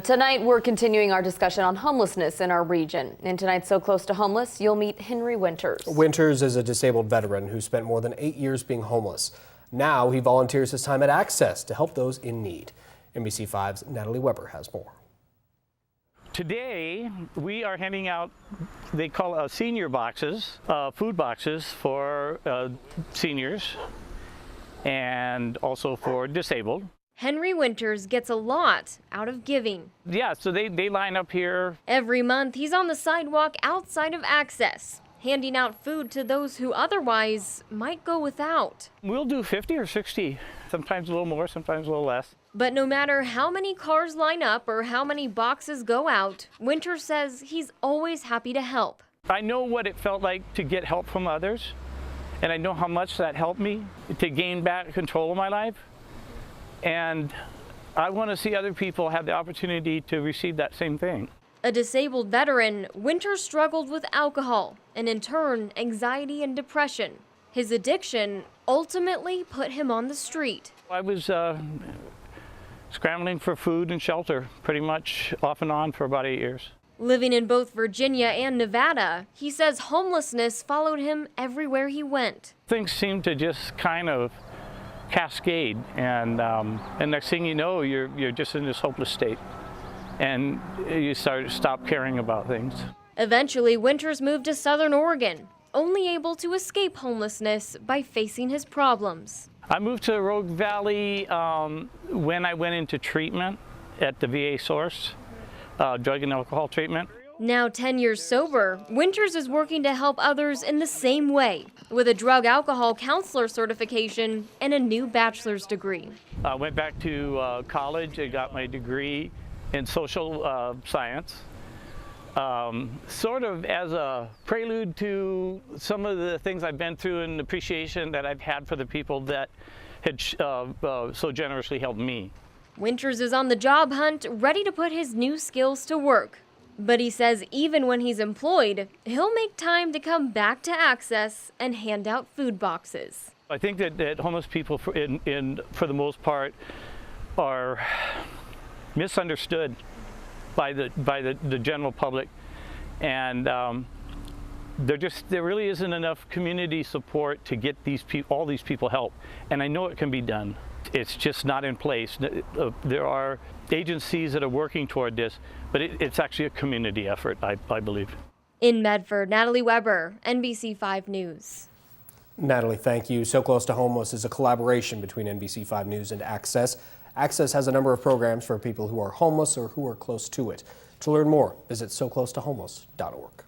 Tonight, we're continuing our discussion on homelessness in our region. In tonight's So Close to Homeless, you'll meet Henry Winters. Winters is a disabled veteran who spent more than 8 years being homeless. Now he volunteers his time at Access to help those in need. NBC5's Natalie Weber has more. Today, we are handing out, they call it senior boxes, food boxes for seniors and also for disabled. Henry Winters gets a lot out of giving. Yeah, so they line up here. Every month, he's on the sidewalk outside of Access, handing out food to those who otherwise might go without. We'll do 50 or 60, sometimes a little more, sometimes a little less. But no matter how many cars line up or how many boxes go out, Winters says he's always happy to help. I know what it felt like to get help from others, and I know how much that helped me to gain back control of my life. And I want to see other people have the opportunity to receive that same thing. A disabled veteran, Winters struggled with alcohol and in turn, anxiety and depression. His addiction ultimately put him on the street. I was scrambling for food and shelter pretty much off and on for about 8 years. Living in both Virginia and Nevada, he says homelessness followed him everywhere he went. Things seem to just kind of cascade, and next thing you know, you're just in this hopeless state, and you stop caring about things. Eventually, Winters moved to Southern Oregon, only able to escape homelessness by facing his problems. I moved to Rogue Valley when I went into treatment at the VA source, drug and alcohol treatment. Now 10 years sober, Winters is working to help others in the same way, with a drug alcohol counselor certification and a new bachelor's degree. I went back to college and got my degree in social science, sort of as a prelude to some of the things I've been through and appreciation that I've had for the people that had so generously helped me. Winters is on the job hunt, ready to put his new skills to work. But he says even when he's employed, he'll make time to come back to Access and hand out food boxes. I think that homeless people, for the most part, are misunderstood by the general public, and there really isn't enough community support to get all these people help. And I know it can be done. It's just not in place. There are agencies that are working toward this, but it's actually a community effort, I believe. In Medford, Natalie Weber, NBC5 News. Natalie, thank you. So Close to Homeless is a collaboration between NBC5 News and Access. Access has a number of programs for people who are homeless or who are close to it. To learn more, visit soclosetohomeless.org.